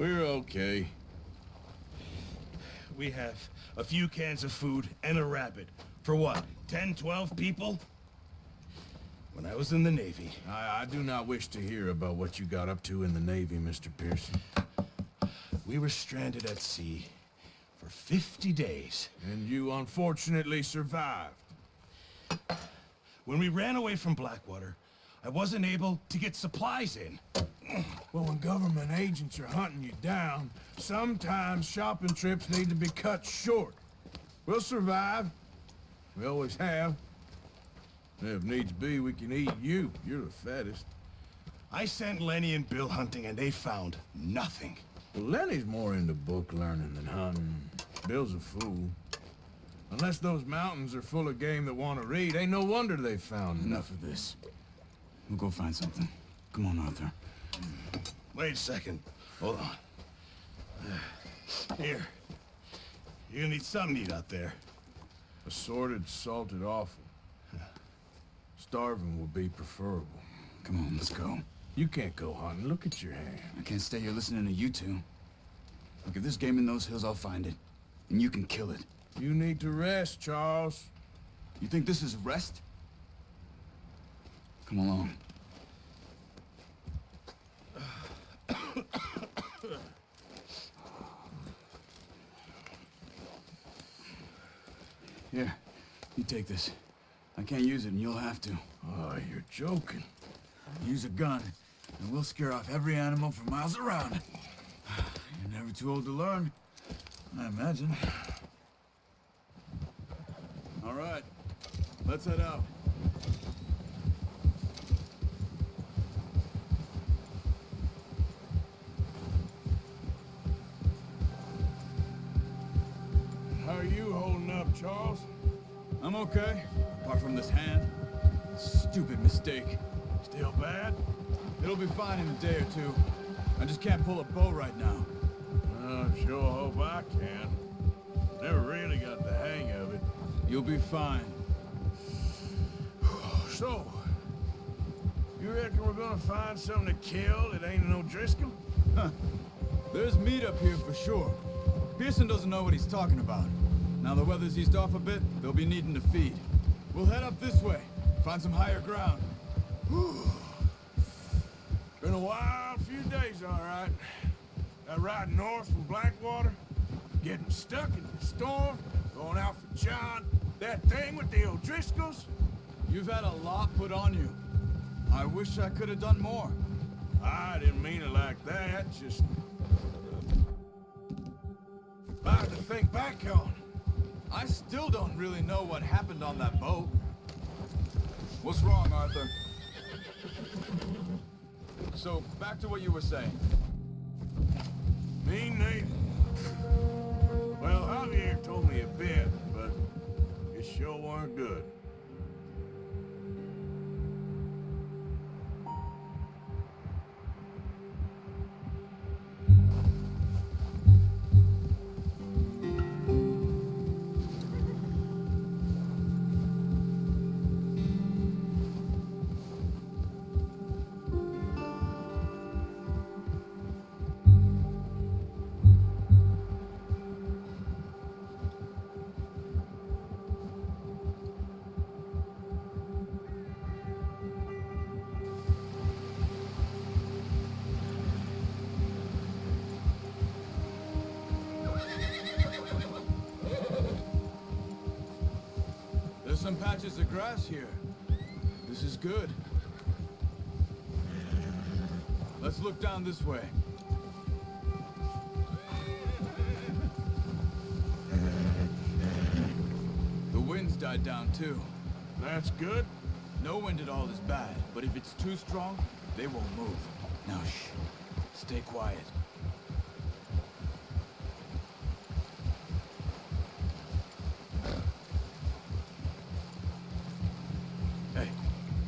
We're okay. We have a few cans of food and a rabbit. For what, 10, 12 people? When I was in the Navy... I do not wish to hear about what you got up to in the Navy, Mr. Pearson. We were stranded at sea for 50 days. And you unfortunately survived. When we ran away from Blackwater, I wasn't able to get supplies in. Well, when government agents are hunting you down, sometimes shopping trips need to be cut short. We'll survive. We always have. And if needs be, we can eat you. You're the fattest. I sent Lenny and Bill hunting, and they found nothing. Well, Lenny's more into book learning than hunting. Bill's a fool. Unless those mountains are full of game that want to read, ain't no wonder they found Enough of this. We'll go find something. Come on, Arthur. Wait a second. Hold on. Here. You're gonna need something to eat out there. Assorted, salted offal. Starving will be preferable. Come on, let's go. You can't go hunting. Look at your hand. I can't stay here listening to you two. Look, if there's game in those hills, I'll find it. And you can kill it. You need to rest, Charles. You think this is rest? Come along. Here, you take this. I can't use it, and you'll have to. Oh, you're joking. Use a gun, and we'll scare off every animal for miles around. You're never too old to learn, I imagine. All right, let's head out. How are you holding up, Charles? I'm okay, apart from this hand. Stupid mistake. Still bad? It'll be fine in a day or two. I just can't pull a bow right now. I sure hope I can. Never really got the hang of it. You'll be fine. So, you reckon we're gonna find something to kill that ain't no Driscoll? Huh. There's meat up here for sure. Pearson doesn't know what he's talking about. Now the weather's eased off a bit, they'll be needing to feed. We'll head up this way, find some higher ground. Been a wild few days, all right. That ride north from Blackwater, getting stuck in the storm, going out for John, that thing with the O'Driscolls. You've had a lot put on you. I wish I could have done more. I didn't mean it like that, just... About to think back on. I still don't really know what happened on that boat. What's wrong, Arthur? So, back to what you were saying. Me, Nate? Well, Javier told me a bit, but it sure weren't good. Some patches of grass here. This is good. Let's look down this way. The wind's died down too. That's good. No wind at all is bad, but if it's too strong, they won't move. Now shh. Stay quiet.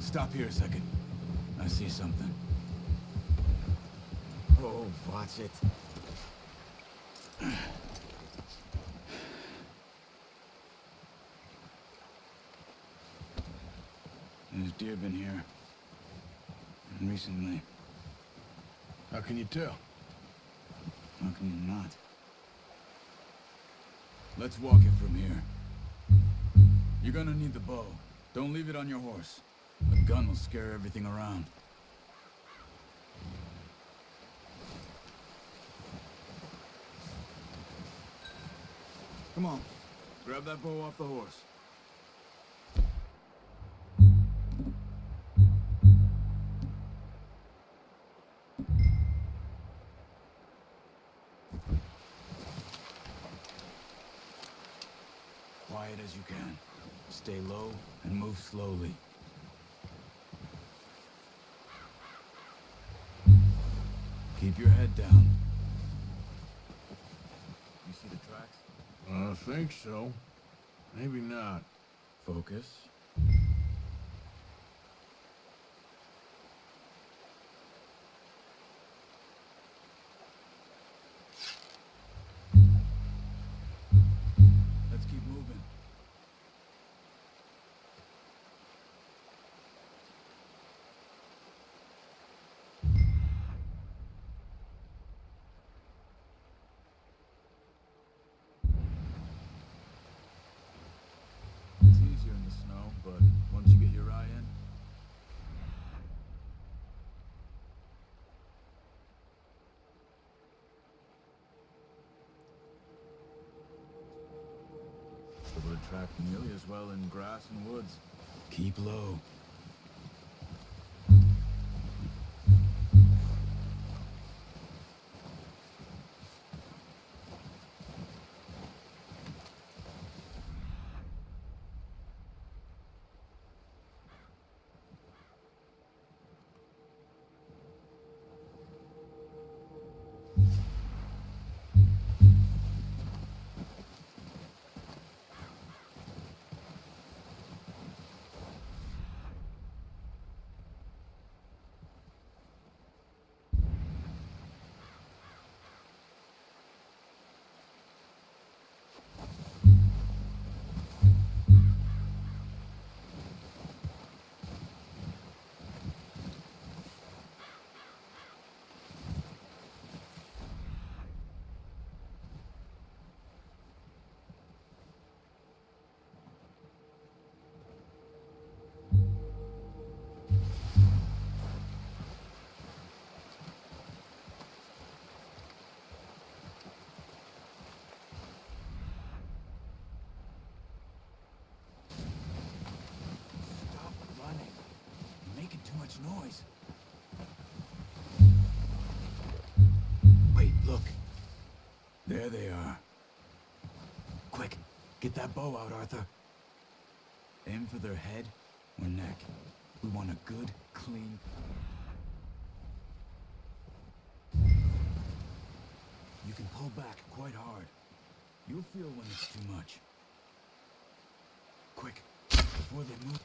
Stop here a second. I see something. Oh, watch it. There's deer been here. Recently. How can you tell? How can you not? Let's walk it from here. You're gonna need the bow. Don't leave it on your horse. A gun will scare everything around. Come on. Grab that bow off the horse. Quiet as you can. Stay low and move slowly. Keep your head down. You see the tracks? I think so. Maybe not. Focus. Let's keep moving. It's easier in the snow, but once you get your eye in, it would attract nearly as well in grass and woods. Keep low. Stop running. You're making too much noise. Wait, look. There they are. Quick, get that bow out, Arthur. Aim for their head or neck. We want a good, clean... You can pull back quite hard. You'll feel when it's too much. Quick, before they move...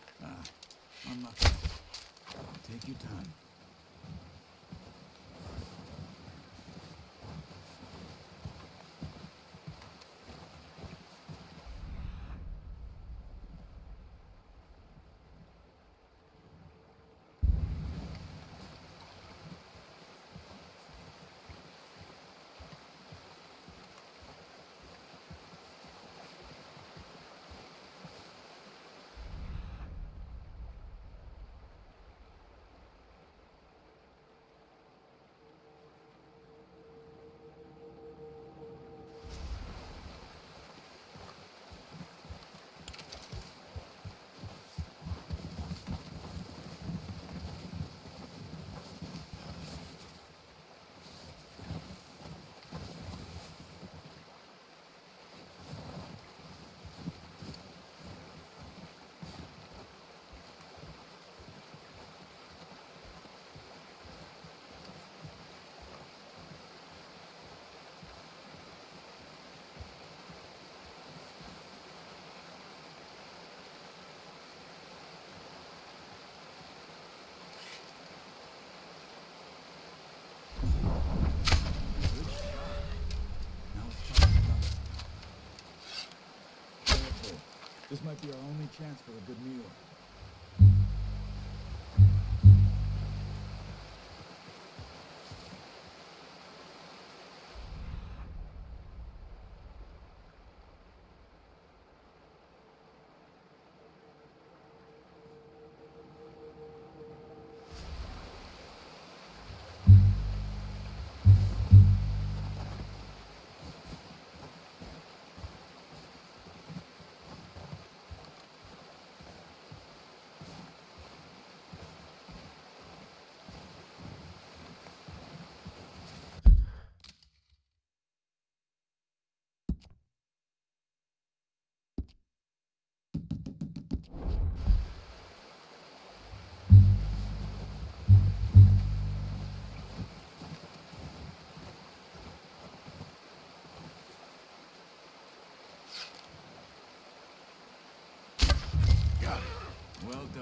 unlucky. Take your time. This might be our only chance for a good meal.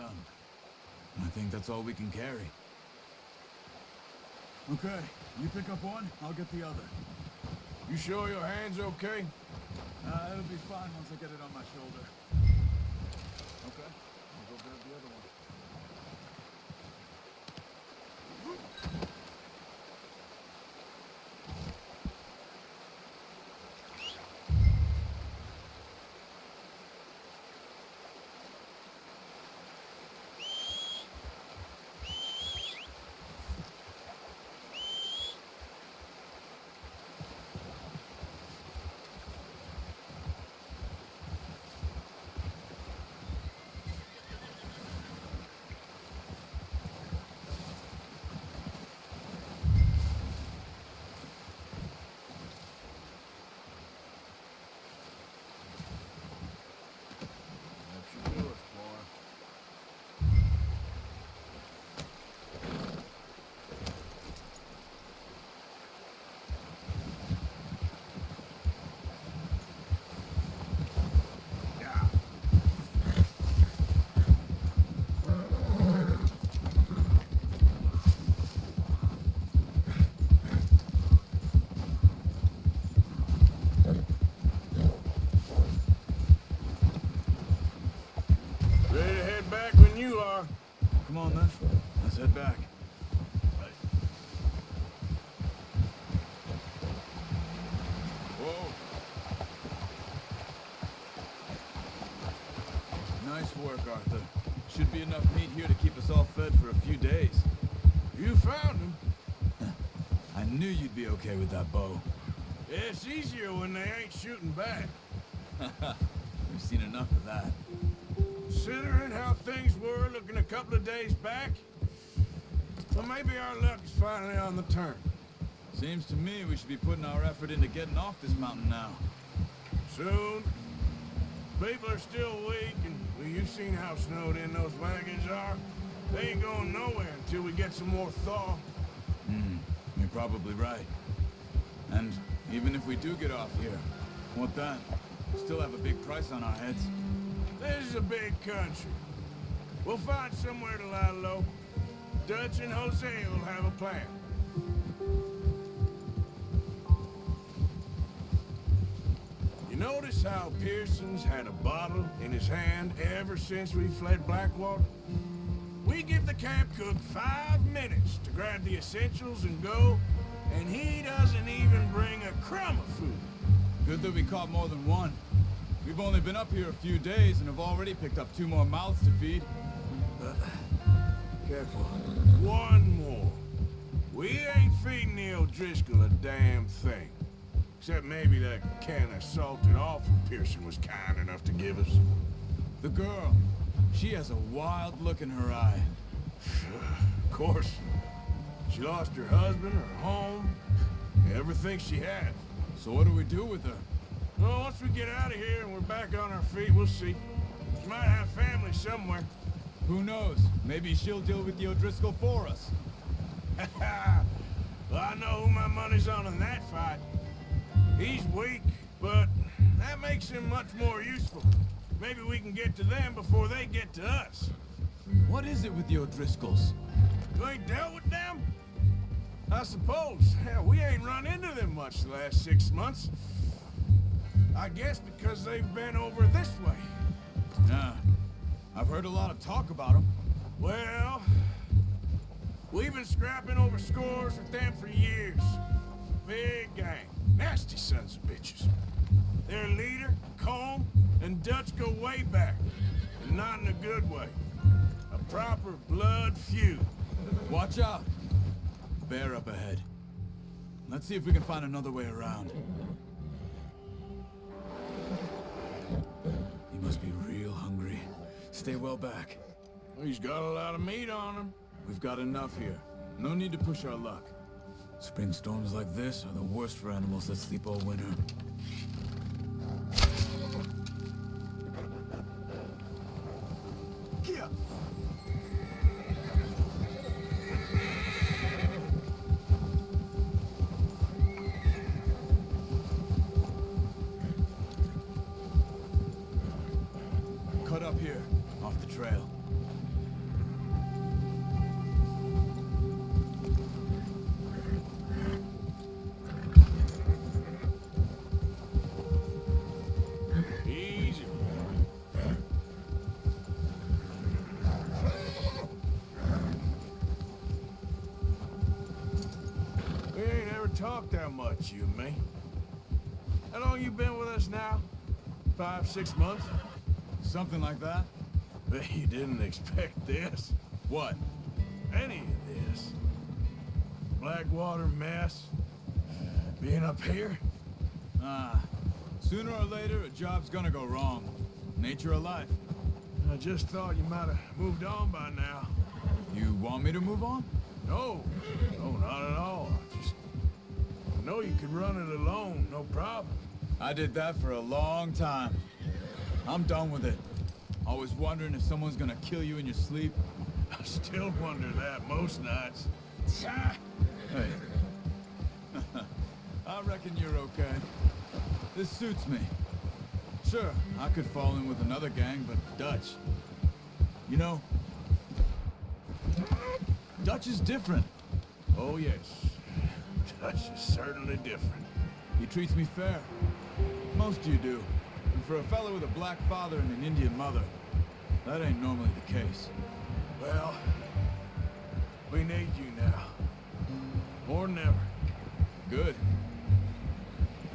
done. I think that's all we can carry. Okay, you pick up one, I'll get the other. You sure your hand's okay? It'll be fine once I get it on my shoulder. Okay, I'll go grab the other one. Come on then, let's head back. Whoa. Nice work, Arthur. Should be enough meat here to keep us all fed for a few days. You found him. I knew you'd be okay with that bow. Yeah, it's easier when they ain't shooting back. We've seen enough of that. Considering how things were looking a couple of days back, well, maybe our luck is finally on the turn. Seems to me we should be putting our effort into getting off this mountain now. Soon. People are still weak, and well, you've seen how snowed in those wagons are. They ain't going nowhere until we get some more thaw. You're probably right. And even if we do get off here, what then? We still have a big price on our heads. This is a big country. We'll find somewhere to lie low. Dutch and Jose will have a plan. You notice how Pearson's had a bottle in his hand ever since we fled Blackwater? We give the camp cook 5 minutes to grab the essentials and go, and he doesn't even bring a crumb of food. Good that we caught more than one. We've only been up here a few days and have already picked up 2 more mouths to feed. Careful. One more. We ain't feeding the O'Driscoll a damn thing. Except maybe that can of salted offal Pearson was kind enough to give us. The girl. She has a wild look in her eye. Of course. She lost her husband, her home, everything she had. So what do we do with her? Well, once we get out of here and we're back on our feet, we'll see. She might have family somewhere. Who knows? Maybe she'll deal with the O'Driscoll for us. Well, I know who my money's on in that fight. He's weak, but that makes him much more useful. Maybe we can get to them before they get to us. What is it with the O'Driscolls? You ain't dealt with them? I suppose. Hell, we ain't run into them much the last 6 months. I guess because they've been over this way. Yeah. I've heard a lot of talk about them. Well, we've been scrapping over scores with them for years. Big gang. Nasty sons of bitches. Their leader, Combe, and Dutch go way back. And not in a good way. A proper blood feud. Watch out. Bear up ahead. Let's see if we can find another way around. He must be real hungry. Stay well back. He's got a lot of meat on him. We've got enough here. No need to push our luck. Spring storms like this are the worst for animals that sleep all winter. Yeah. Cut up here, off the trail. talk that much, you and me. How long you been with us now? 5, 6 months? Something like that? Bet you didn't expect this. What? Any of this. Blackwater mess. Being up here. Sooner or later, a job's gonna go wrong. Nature of life. I just thought you might have moved on by now. You want me to move on? No, not at all. I know you could run it alone, no problem. I did that for a long time. I'm done with it. Always wondering if someone's gonna kill you in your sleep. I still wonder that most nights. Hey. I reckon you're okay. This suits me. Sure, I could fall in with another gang, but Dutch... You know... Dutch is different. Oh, yes. Dutch is certainly different. He treats me fair. Most of you do. And for a fellow with a black father and an Indian mother, that ain't normally the case. Well, we need you now. More than ever. Good.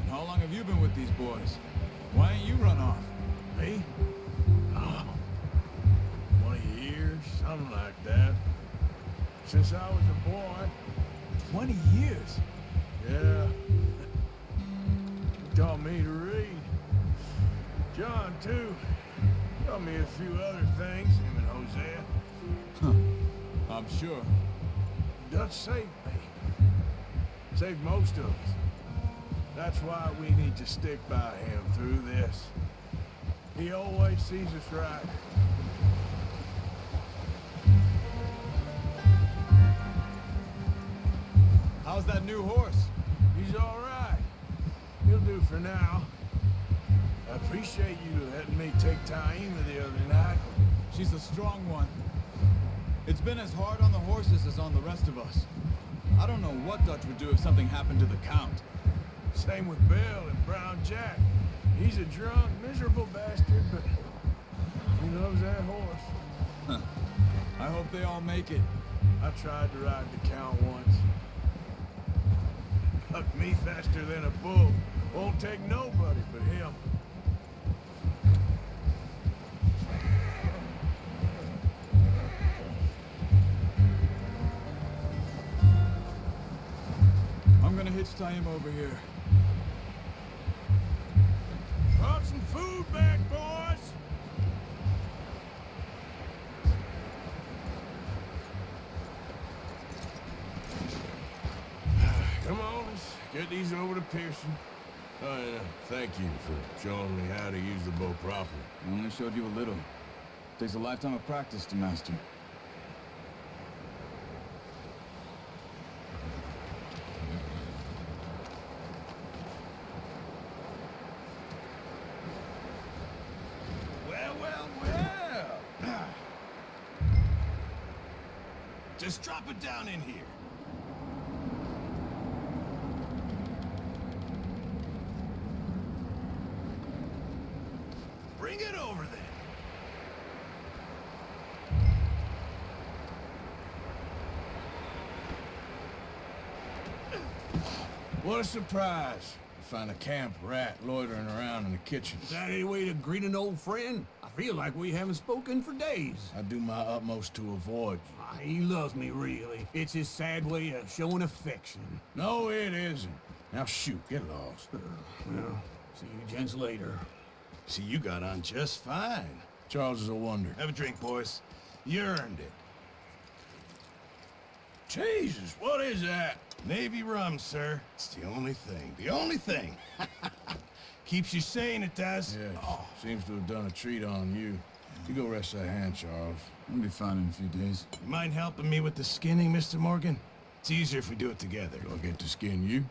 And how long have you been with these boys? Why ain't you run off? Me? Oh, 20 years, something like that. Since I was a boy. 20 years? Yeah. He taught me to read. John, too. Taught me a few other things, him and Hosea. Huh. I'm sure. Dutch saved me. Saved most of us. That's why we need to stick by him through this. He always sees us right. How's that new horse? He's all right. He'll do for now. I appreciate you letting me take Taima the other night. She's a strong one. It's been as hard on the horses as on the rest of us. I don't know what Dutch would do if something happened to the Count. Same with Bill and Brown Jack. He's a drunk, miserable bastard, but he loves that horse. Huh. I hope they all make it. I tried to ride the Count once. Hucked me faster than a bull. Won't take nobody but him. I'm gonna hitch Taima over here. Brought some food back, boys! Come on, let's get these over to Pearson. Oh, and thank you for showing me how to use the bow properly. I only showed you a little. Takes a lifetime of practice to master. Well. Just drop it down in here. Bring it over then. What a surprise. To find a camp rat loitering around in the kitchen. Is that any way to greet an old friend? I feel like we haven't spoken for days. I do my utmost to avoid you. He loves me, really. It's his sad way of showing affection. No, it isn't. Now shoot, get lost. Well, see you gents later. See, you got on just fine. Charles is a wonder. Have a drink, boys. You earned it. Jesus, what is that? Navy rum, sir. It's the only thing. The only thing. Keeps you sane, it does. Yeah, seems to have done a treat on you. You go rest that hand, Charles. I'll be fine in a few days. You mind helping me with the skinning, Mr. Morgan? It's easier if we do it together. Do I get to skin you?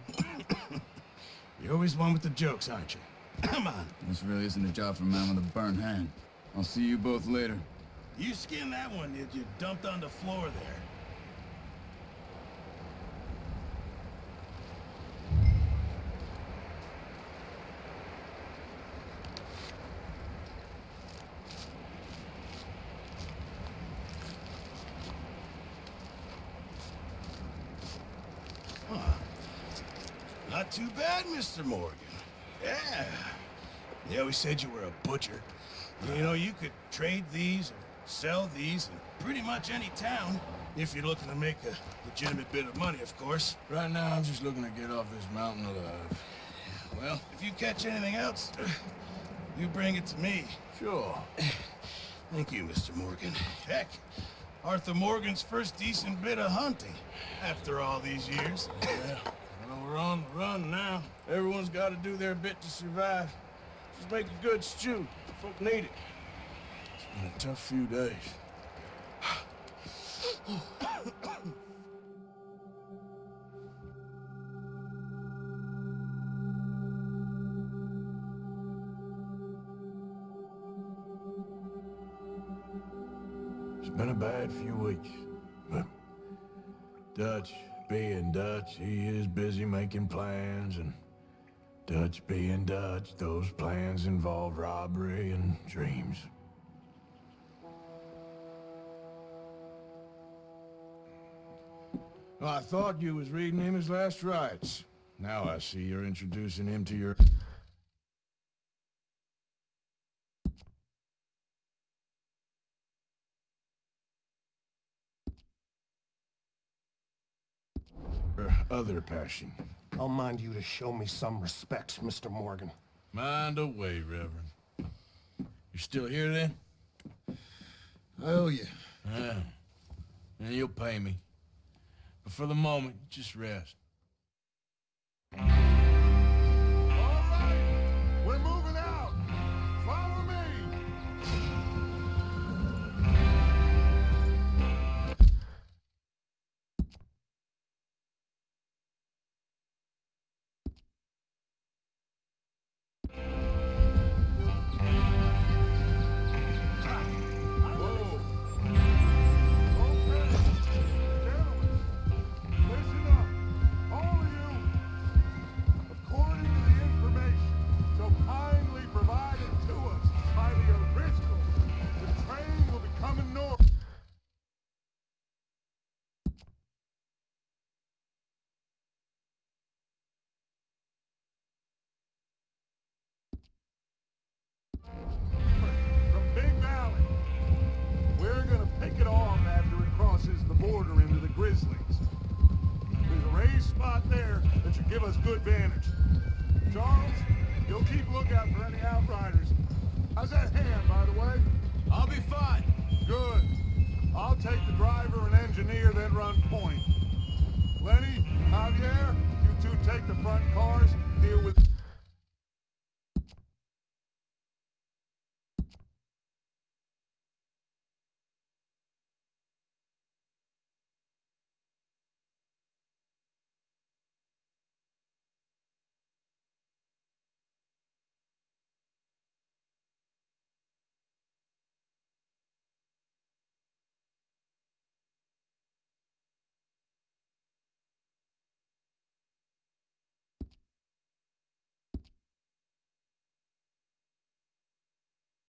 You're always one with the jokes, aren't you? Come on. This really isn't a job for a man with a burnt hand. I'll see you both later. You skinned that one that you dumped on the floor there. not too bad, Mr. Morgan. Yeah. They always said you were a butcher. You know, you could trade these or sell these in pretty much any town, if you're looking to make a legitimate bit of money, of course. Right now, I'm just looking to get off this mountain alive. Well, if you catch anything else, you bring it to me. Sure. Thank you, Mr. Morgan. Heck, Arthur Morgan's first decent bit of hunting after all these years. Yeah, well, we're on the run now. Everyone's got to do their bit to survive. Just make a good stew. Folk need it. It's been a tough few days. It's been a bad few weeks, but Dutch being Dutch, he is busy making plans, and Dutch being Dutch, those plans involve robbery and dreams. Well, I thought you was reading him his last rites. Now I see you're introducing him to your... other passion. I'll mind you to show me some respect, Mr. Morgan. Mind away, Reverend. You still here then? I owe you. Yeah. And you'll pay me. But for the moment, just rest. All right, we're moving out. Follow me. Give us good vantage. Charles, you'll keep lookout for any outriders. How's that hand, by the way? I'll be fine. Good. I'll take the driver and engineer, then run point. Lenny, Javier, you two take the front cars, deal with...